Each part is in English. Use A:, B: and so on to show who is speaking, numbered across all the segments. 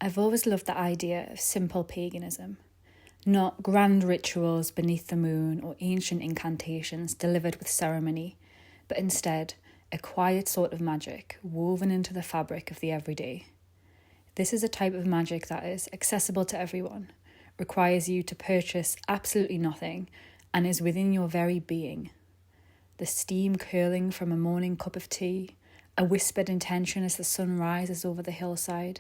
A: I've always loved the idea of simple paganism, not grand rituals beneath the moon or ancient incantations delivered with ceremony, but instead a quiet sort of magic woven into the fabric of the everyday. This is a type of magic that is accessible to everyone, requires you to purchase absolutely nothing, and is within your very being. The steam curling from a morning cup of tea, a whispered intention as the sun rises over the hillside.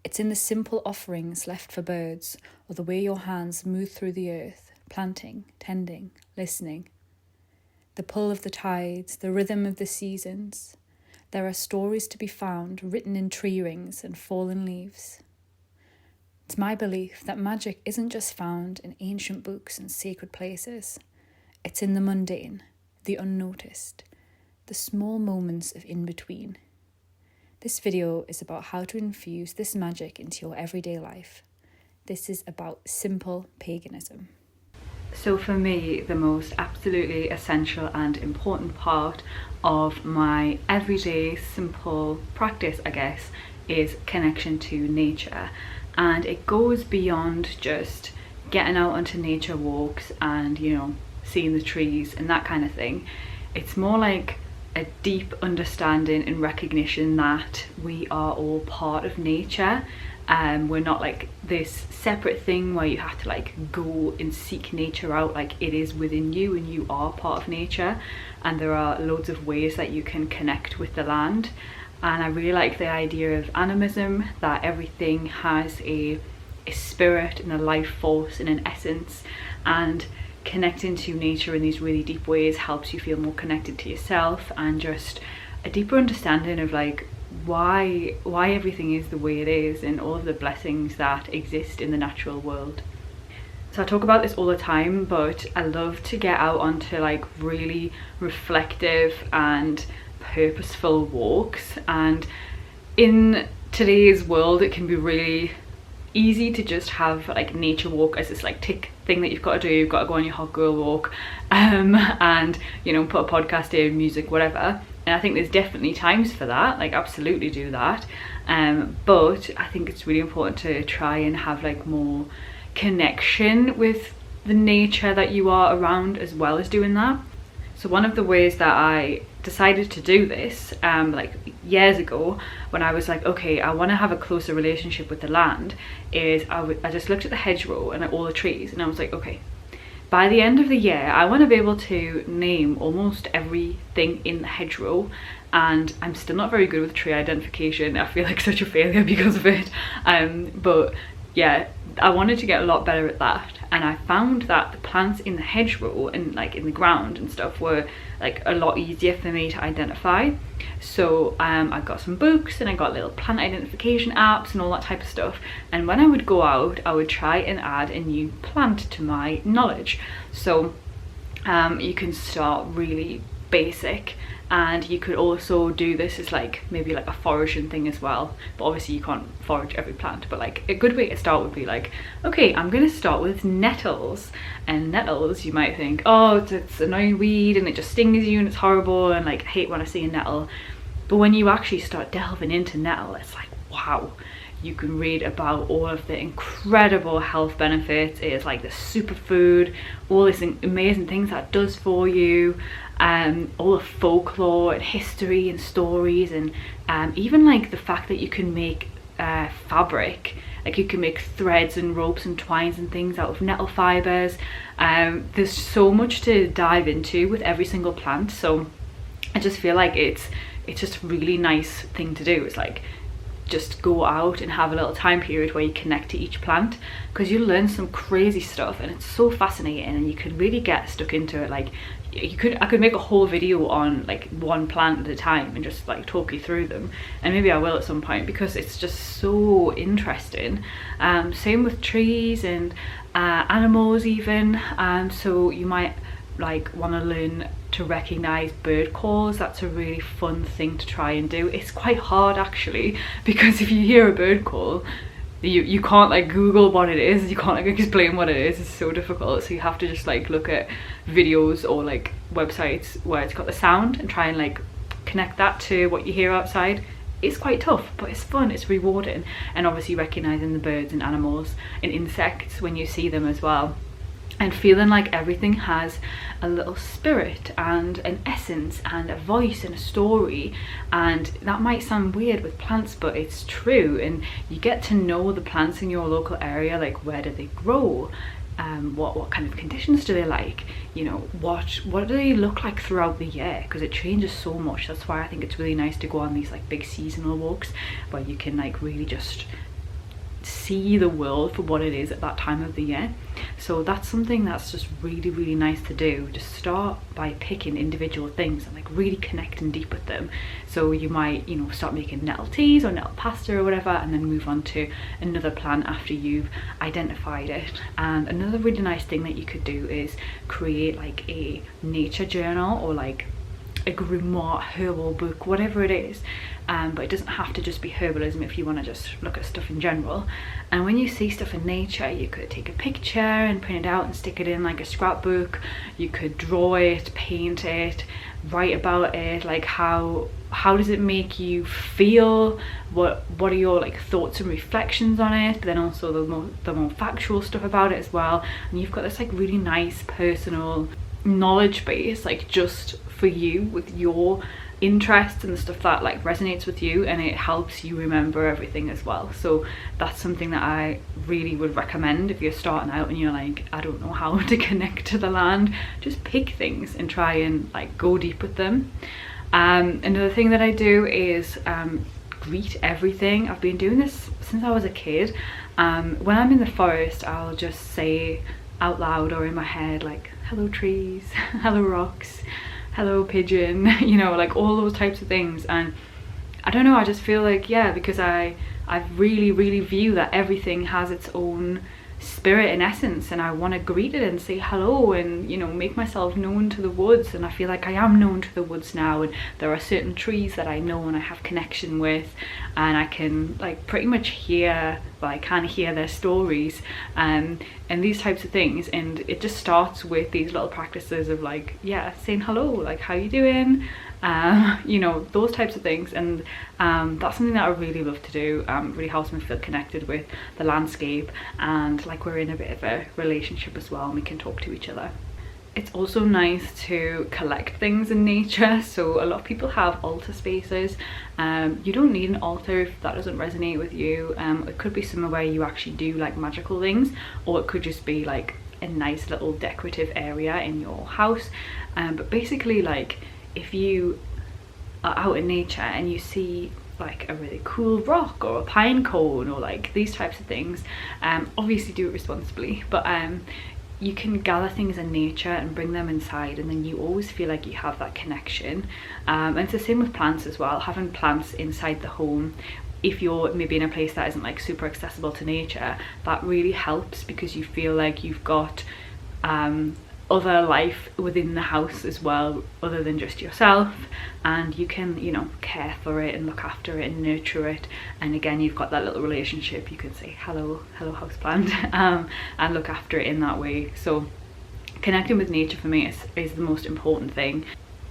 A: It's in the simple offerings left for birds, or the way your hands move through the earth, planting, tending, listening. The pull of the tides, the rhythm of the seasons. There are stories to be found written in tree rings and fallen leaves. It's my belief that magic isn't just found in ancient books and sacred places. It's in the mundane, the unnoticed, the small moments of in-between. This video is about how to infuse this magic into your everyday life. This is about simple paganism. So for me, the most absolutely essential and important part of my everyday simple practice, I guess, is connection to nature. And it goes beyond just getting out onto nature walks and, seeing the trees and that kind of thing. It's more like a deep understanding and recognition that we are all part of nature. We're not like this separate thing where you have to like go and seek nature out. Like, it is within you and you are part of nature, and there are loads of ways that you can connect with the land. And I really like the idea of animism, that everything has a spirit and a life force and an essence, and connecting to nature in these really deep ways helps you feel more connected to yourself and just a deeper understanding of like why everything is the way it is and all of the blessings that exist in the natural world. So I talk about this all the time, but I love to get out onto like really reflective and purposeful walks. And in today's world, it can be really easy to just have like nature walk as this like tick thing that you've got to do. You've got to go on your hot girl walk and put a podcast in, music, whatever. And I think there's definitely times for that, like absolutely do that, but I think it's really important to try and have like more connection with the nature that you are around as well as doing that. So one of the ways that I decided to do this like years ago, when I was like, okay, I want to have a closer relationship with the land, is I just looked at the hedgerow and at all the trees, and I was like, okay, by the end of the year I want to be able to name almost everything in the hedgerow. And I'm still not very good with tree identification. I feel like such a failure because of it, but yeah, I wanted to get a lot better at that. And I found that the plants in the hedgerow and like in the ground and stuff were like a lot easier for me to identify. So I got some books and I got little plant identification apps and all that type of stuff. And when I would go out, I would try and add a new plant to my knowledge. So you can start really basic, and you could also do this as like maybe like a foraging thing as well, but obviously you can't forage every plant. But like a good way to start would be like, okay, I'm gonna start with nettles. And nettles, you might think, oh, it's an annoying weed and it just stings you and it's horrible, and like I hate when I see a nettle. But when you actually start delving into nettle, it's like, wow, you can read about all of the incredible health benefits. It is like the superfood, all these amazing things that it does for you, all the folklore and history and stories, and even like the fact that you can make fabric. Like you can make threads and ropes and twines and things out of nettle fibers. There's so much to dive into with every single plant. So I just feel like it's just a really nice thing to do. It's like, just go out and have a little time period where you connect to each plant, because you learn some crazy stuff and it's so fascinating, and you can really get stuck into it. Like I could make a whole video on like one plant at a time and just like talk you through them, and maybe I will at some point, because it's just so interesting. Same with trees and animals even. So you might like want to learn to recognize bird calls. That's a really fun thing to try and do. It's quite hard actually, because if you hear a bird call, you can't like Google what it is, you can't like explain what it is. It's so difficult. So you have to just like look at videos or like websites where it's got the sound and try and like connect that to what you hear outside. it's quite tough, but it's fun, it's rewarding. And obviously recognizing the birds and animals and insects when you see them as well, and feeling like everything has a little spirit and an essence and a voice and a story. And that might sound weird with plants, but it's true. And you get to know the plants in your local area, like where do they grow, what kind of conditions do they like, you know, what do they look like throughout the year, because it changes so much. That's why I think it's really nice to go on these like big seasonal walks where you can like really just see the world for what it is at that time of the year. So that's something that's just really, really nice to do. Just start by picking individual things and like really connecting deep with them. So you might, you know, start making nettle teas or nettle pasta or whatever, and then move on to another plant after you've identified it. And another really nice thing that you could do is create like a nature journal or like a grimoire, herbal book, whatever it is. But it doesn't have to just be herbalism if you want to just look at stuff in general. And when you see stuff in nature, you could take a picture and print it out and stick it in like a scrapbook. You could draw it, paint it, write about it, like how does it make you feel, what are your like thoughts and reflections on it, but then also the more factual stuff about it as well. And you've got this like really nice personal knowledge base, like just for you, with your interests and the stuff that like resonates with you, and it helps you remember everything as well. So that's something that I really would recommend if you're starting out and you're like, I don't know how to connect to the land. Just pick things and try and like go deep with them. Another thing that I do is greet everything. I've been doing this since I was a kid. When I'm in the forest, I'll just say out loud or in my head like, hello trees, hello rocks, hello pigeon, you know, like all those types of things. And I don't know, I just feel like, yeah, because I really, really view that everything has its own spirit and essence, and I want to greet it and say hello and, you know, make myself known to the woods. And I feel like I am known to the woods now, and there are certain trees that I know and I have connection with, and I can like pretty much hear, well, I can hear their stories, and these types of things. And it just starts with these little practices of like, yeah, saying hello, like how you doing, you know, those types of things. And that's something that I really love to do. Really helps me feel connected with the landscape, and like we're in a bit of a relationship as well, and we can talk to each other. It's also nice to collect things in nature. So a lot of people have altar spaces. You don't need an altar if that doesn't resonate with you. It could be somewhere where you actually do like magical things, or it could just be like a nice little decorative area in your house. But basically, like if you are out in nature and you see like a really cool rock or a pine cone or like these types of things, obviously do it responsibly, but you can gather things in nature and bring them inside, and then you always feel like you have that connection. And it's the same with plants as well. Having plants inside the home, if you're maybe in a place that isn't like super accessible to nature, that really helps, because you feel like you've got other life within the house as well, other than just yourself, and you can, you know, care for it and look after it and nurture it. And again, you've got that little relationship. You can say hello houseplant, and look after it in that way. So connecting with nature for me is the most important thing,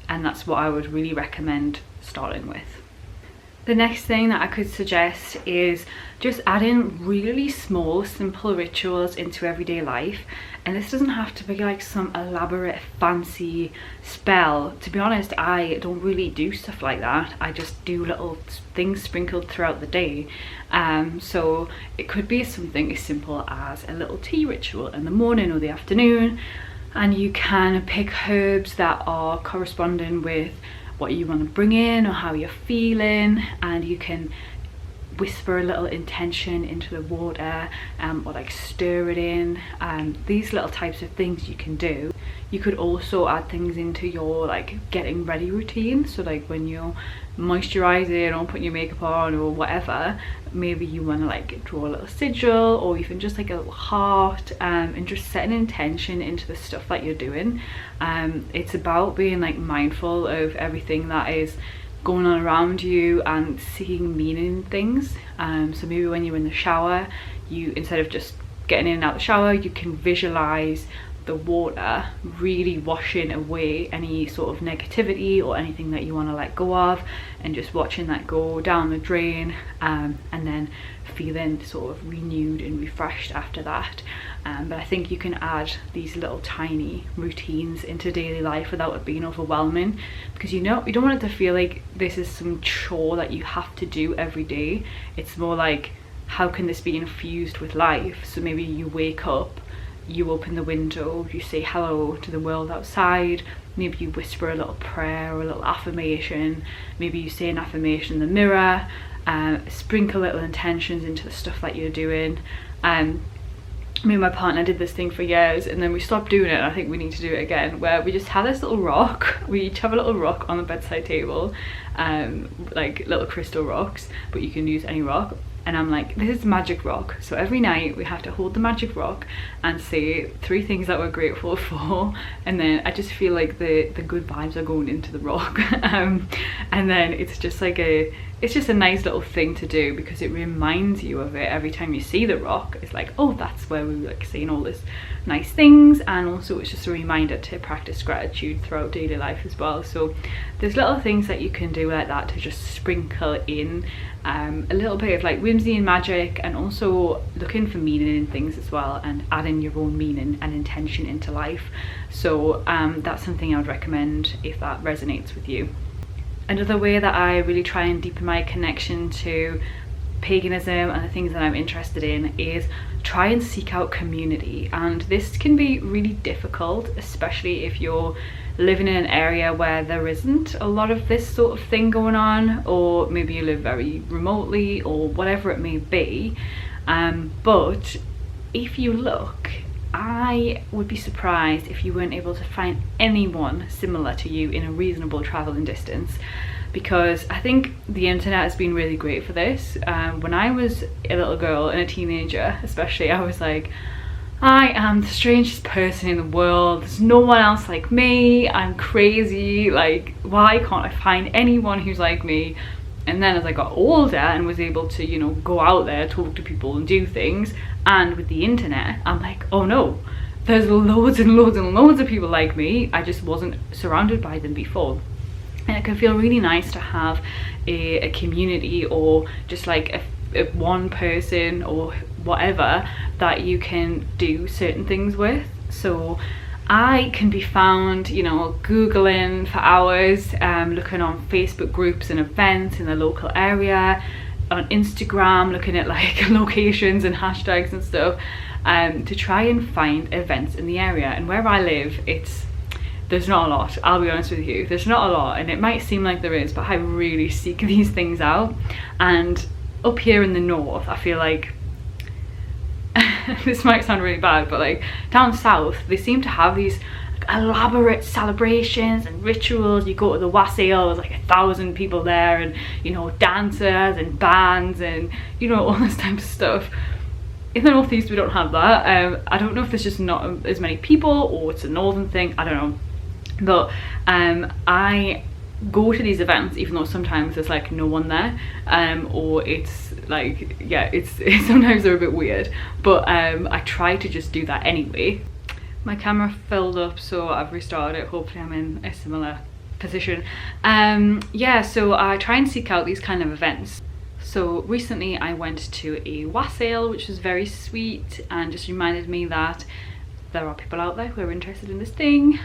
A: and that's what I would really recommend starting with. The next thing that I could suggest is just adding really small, simple rituals into everyday life. And this doesn't have to be like some elaborate, fancy spell. To be honest, I don't really do stuff like that. I just do little things sprinkled throughout the day. So it could be something as simple as a little tea ritual in the morning or the afternoon. And you can pick herbs that are corresponding with what you want to bring in or how you're feeling, and you can whisper a little intention into the water, or like stir it in. These little types of things you can do. You could also add things into your like getting ready routine. So like when you're moisturizing or putting your makeup on or whatever, maybe you want to like draw a little sigil, or even just like a little heart, and just set an intention into the stuff that you're doing. It's about being like mindful of everything that is going on around you and seeing meaning in things. So maybe when you're in the shower, you, instead of just getting in and out the shower, you can visualize the water, really washing away any sort of negativity or anything that you want to let go of, and just watching that go down the drain, and then feeling sort of renewed and refreshed after that. But I think you can add these little tiny routines into daily life without it being overwhelming, because you don't want it to feel like this is some chore that you have to do every day. It's more like, how can this be infused with life? So maybe you wake up, you open the window, you say hello to the world outside, maybe you whisper a little prayer or a little affirmation, maybe you say an affirmation in the mirror, sprinkle little intentions into the stuff that you're doing. Me and my partner did this thing for years, and then we stopped doing it, and I think we need to do it again, where we just have this little rock. We each have a little rock on the bedside table, like little crystal rocks, but you can use any rock. And I'm like, this is magic rock, so every night we have to hold the magic rock and say 3 things that we're grateful for, and then I just feel like the good vibes are going into the rock. And then it's just like it's just a nice little thing to do, because it reminds you of it every time you see the rock. It's like, oh, that's where we were like saying all this nice things, and also it's just a reminder to practice gratitude throughout daily life as well. So there's little things that you can do like that to just sprinkle in a little bit of like whimsy and magic, and also looking for meaning in things as well, and adding your own meaning and intention into life. So that's something I would recommend if that resonates with you. Another way that I really try and deepen my connection to paganism and the things that I'm interested in is try and seek out community. And this can be really difficult, especially if you're living in an area where there isn't a lot of this sort of thing going on, or maybe you live very remotely, or whatever it may be. But if you look, I would be surprised if you weren't able to find anyone similar to you in a reasonable traveling distance, because I think the internet has been really great for this. When I was a little girl and a teenager especially, I was like, I am the strangest person in the world, there's no one else like me, I'm crazy, like why can't I find anyone who's like me? And then as I got older and was able to, you know, go out there, talk to people and do things, and with the internet, I'm like, oh no, there's loads and loads and loads of people like me, I just wasn't surrounded by them before. And it can feel really nice to have a community, or just like a one person or whatever that you can do certain things with. So I can be found, you know, Googling for hours, looking on Facebook groups and events in the local area, on Instagram, looking at like locations and hashtags and stuff, to try and find events in the area. And where I live, there's not a lot, I'll be honest with you, there's not a lot, and it might seem like there is, but I really seek these things out. And up here in the north, I feel like, this might sound really bad, but like down south, they seem to have these elaborate celebrations and rituals. You go to the wassail, there's like 1,000 people there, and you know, dancers and bands and you know, all this type of stuff. In the northeast we don't have that. I don't know if there's just not as many people, or it's a northern thing, I don't know. But I go to these events even though sometimes there's like no one there, or it's like, yeah, it's sometimes they're a bit weird, but I try to just do that anyway. My camera filled up, so I've restarted it. Hopefully I'm in a similar position. Yeah, so I try and seek out these kind of events. So recently I went to a wassail, which was very sweet and just reminded me that there are people out there who are interested in this thing.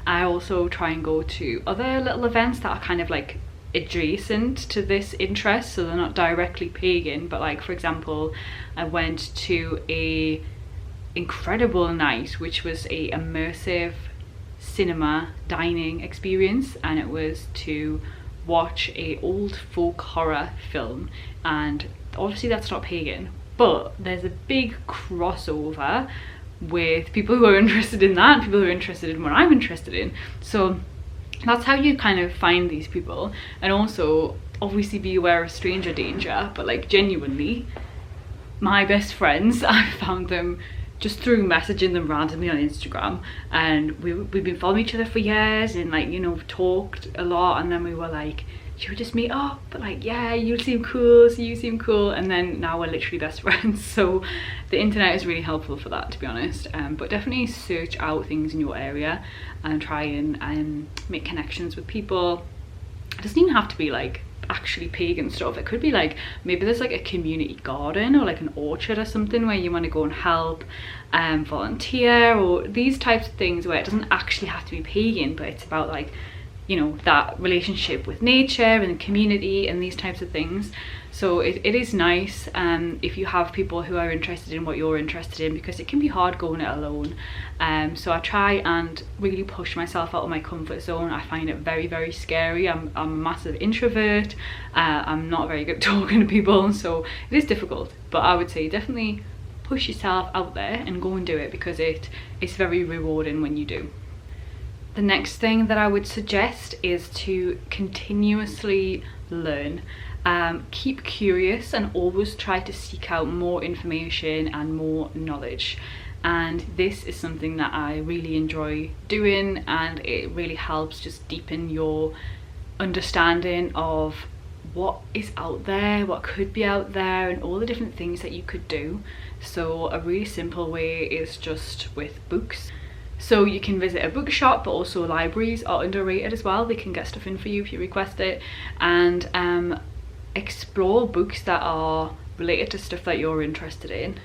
A: I also try and go to other little events that are kind of like adjacent to this interest, so they're not directly pagan, but like, for example, I went to a incredible night which was a immersive cinema dining experience, and it was to watch a old folk horror film. And obviously that's not pagan, but there's a big crossover with people who are interested in that and people who are interested in what I'm interested in. So that's how you kind of find these people. And also obviously be aware of stranger danger, but like genuinely my best friends, I found them just through messaging them randomly on Instagram, and we've been following each other for years, and like, you know, talked a lot, and then we were like, she would just meet up, but like, yeah, you seem cool, so you seem cool, and then now we're literally best friends. So the internet is really helpful for that, to be honest. But definitely search out things in your area and try and make connections with people. It doesn't even have to be like actually pagan stuff. It could be like, maybe there's like a community garden or like an orchard or something where you want to go and help, volunteer, or these types of things where it doesn't actually have to be pagan, but it's about like, you know, that relationship with nature and community and these types of things. So it is nice if you have people who are interested in what you're interested in, because it can be hard going it alone. So I try and really push myself out of my comfort zone. I find it very, very scary. I'm a massive introvert. I'm not very good at talking to people, so it is difficult. But I would say definitely push yourself out there and go and do it, because it's very rewarding when you do. The next thing that I would suggest is to continuously learn. Keep curious and always try to seek out more information and more knowledge. And this is something that I really enjoy doing, and it really helps just deepen your understanding of what is out there, what could be out there, and all the different things that you could do. So a really simple way is just with books. So you can visit a bookshop, but also libraries are underrated as well. They can get stuff in for you if you request it, and explore books that are related to stuff that you're interested in.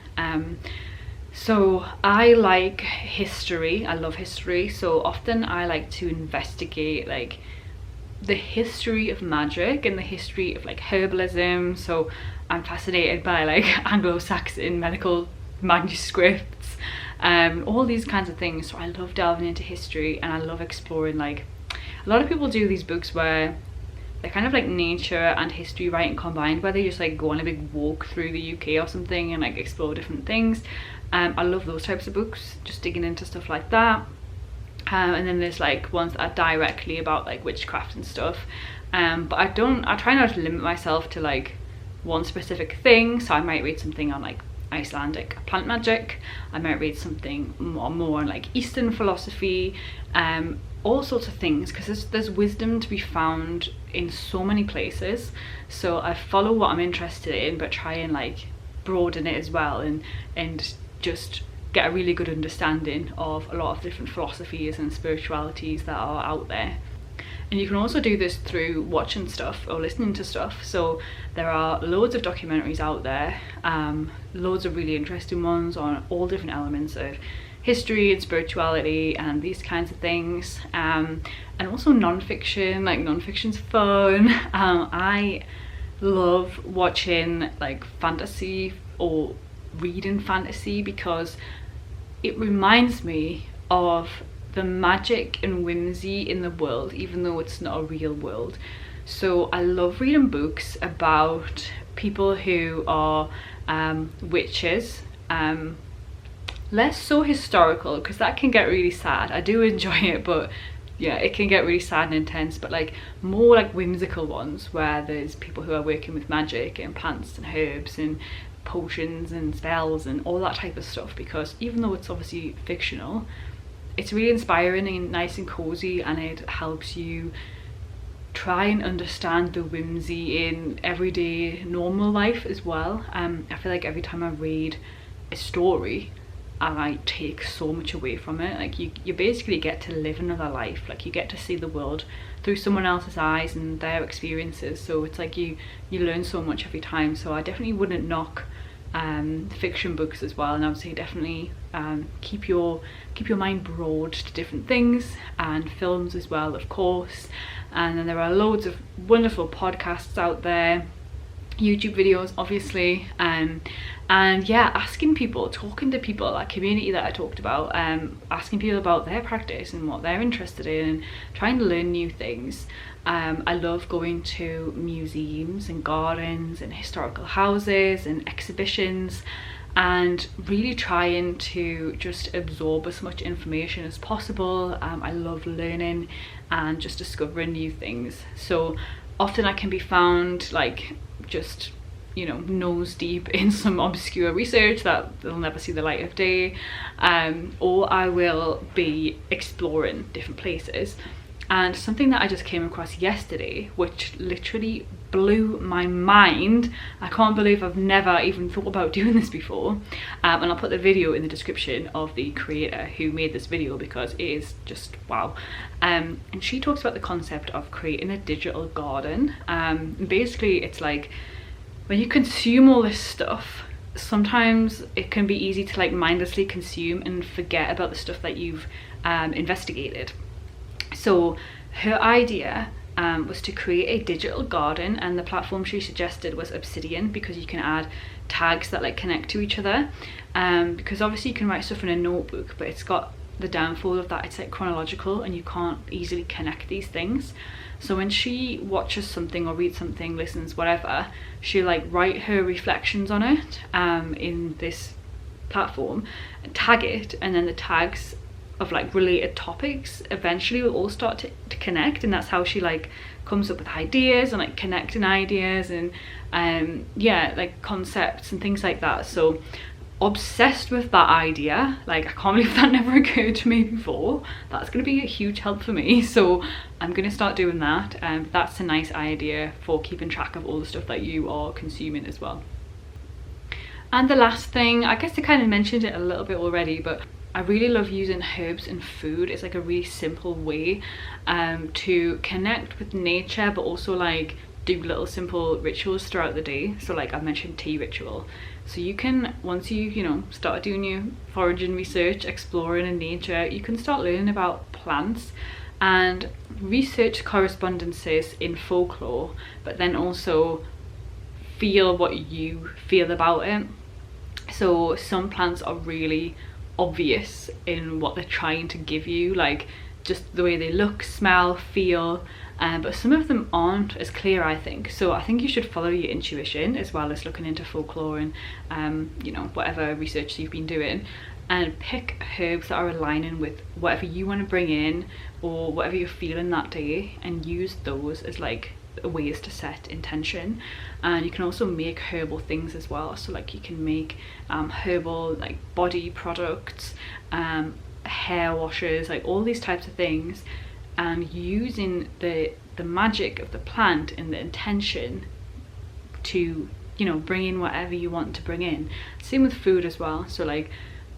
A: So I like history. I love history, so often I like to investigate like the history of magic and the history of like herbalism. So I'm fascinated by like Anglo-Saxon medical manuscripts, all these kinds of things. So I love delving into history, and I love exploring, like, a lot of people do these books where they're kind of like nature and history writing combined, where they just like go on a big walk through the UK or something and like explore different things. I love those types of books, just digging into stuff like that. And then there's like ones that are directly about like witchcraft and stuff, but I try not to limit myself to like one specific thing. So I might read something on like Icelandic plant magic, I might read something more on like Eastern philosophy, all sorts of things, because there's wisdom to be found in so many places. So I follow what I'm interested in, but try and like broaden it as well, and just get a really good understanding of a lot of different philosophies and spiritualities that are out there. And you can also do this through watching stuff or listening to stuff. So there are loads of documentaries out there, loads of really interesting ones on all different elements of history and spirituality and these kinds of things, and also non-fiction. Like, non-fiction's fun. I love watching like fantasy or reading fantasy, because it reminds me of the magic and whimsy in the world, even though it's not a real world. So I love reading books about people who are witches, less so historical, because that can get really sad. I do enjoy it, but yeah, it can get really sad and intense. But like more like whimsical ones, where there's people who are working with magic and plants and herbs and potions and spells and all that type of stuff, because even though it's obviously fictional, it's really inspiring and nice and cozy, and it helps you try and understand the whimsy in everyday normal life as well. I feel like every time I read a story, I take so much away from it. Like you basically get to live another life. Like you get to see the world through someone else's eyes and their experiences. So it's like you learn so much every time. So I definitely wouldn't knock fiction books as well, and I would say definitely keep your mind broad to different things, and films as well, of course. And then there are loads of wonderful podcasts out there, YouTube videos obviously, and yeah, asking people, talking to people, that community that I talked about, asking people about their practice and what they're interested in, and trying to learn new things. I love going to museums and gardens and historical houses and exhibitions, and really trying to just absorb as much information as possible. I love learning and just discovering new things. So often I can be found like just, you know, nose deep in some obscure research that will never see the light of day, or I will be exploring different places. And something that I just came across yesterday, which literally blew my mind. I can't believe I've never even thought about doing this before. And I'll put the video in the description of the creator who made this video, because it is just wow. And she talks about the concept of creating a digital garden. Basically, it's like when you consume all this stuff, sometimes it can be easy to like mindlessly consume and forget about the stuff that you've investigated. So her idea was to create a digital garden, and the platform she suggested was Obsidian, because you can add tags that like connect to each other. Because obviously you can write stuff in a notebook, but it's got the downfall of that it's like chronological and you can't easily connect these things. So when she watches something or reads something, listens, whatever, she'll like write her reflections on it in this platform, tag it, and then the tags of like related topics eventually will all start to connect, and that's how she like comes up with ideas and like connecting ideas and yeah, like concepts and things like that. So obsessed with that idea, like I can't believe that never occurred to me before. That's going to be a huge help for me, so I'm going to start doing that. That's a nice idea for keeping track of all the stuff that you are consuming as well. And the last thing, I guess I kind of mentioned it a little bit already, but I really love using herbs in food. It's like a really simple way to connect with nature, but also like do little simple rituals throughout the day. So like I mentioned tea ritual. So you can, once you start doing your foraging research, exploring in nature, you can start learning about plants and research correspondences in folklore, but then also feel what you feel about it. So some plants are really obvious in what they're trying to give you, like just the way they look, smell, feel, but some of them aren't as clear, I think. So I think you should follow your intuition as well as looking into folklore and whatever research you've been doing, and pick herbs that are aligning with whatever you want to bring in or whatever you're feeling that day, and use those as like ways to set intention. And you can also make herbal things as well. So like you can make herbal like body products, hair washes, like all these types of things, and using the magic of the plant and the intention to bring in whatever you want to bring in. Same with food as well. So like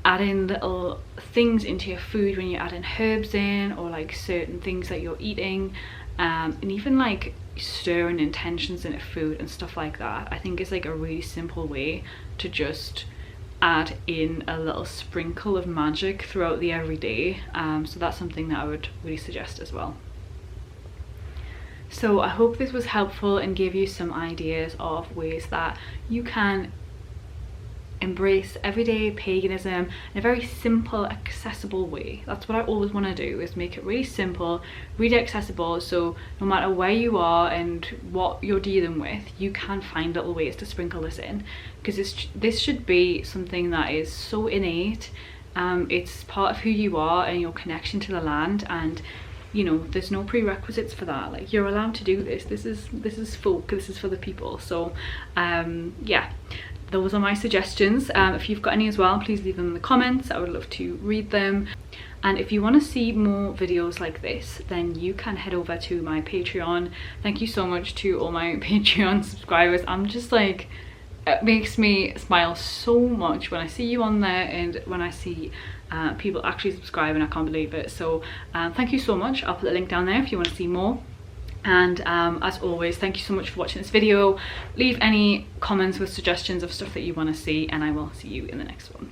A: adding little things into your food when you're adding herbs in, or like certain things that you're eating, and even like stirring intentions into food and stuff like that. I think it's like a really simple way to just add in a little sprinkle of magic throughout the everyday. So that's something that I would really suggest as well. So I hope this was helpful and gave you some ideas of ways that you can embrace everyday paganism in a very simple, accessible way. That's what I always want to do, is make it really simple, really accessible, so no matter where you are and what you're dealing with, you can find little ways to sprinkle this in, because this should be something that is so innate. It's part of who you are and your connection to the land, and there's no prerequisites for that. Like, you're allowed to do this. This is folk, this is for the people. So yeah, those are my suggestions. If you've got any as well, please leave them in the comments. I would love to read them. And if you want to see more videos like this, then you can head over to my Patreon. Thank you so much to all my Patreon subscribers. I'm just like, it makes me smile so much when I see you on there, and when I see people actually subscribing. I can't believe it. So thank you so much. I'll put the link down there if you want to see more. And as always, thank you so much for watching this video. Leave any comments with suggestions of stuff that you want to see, and I will see you in the next one.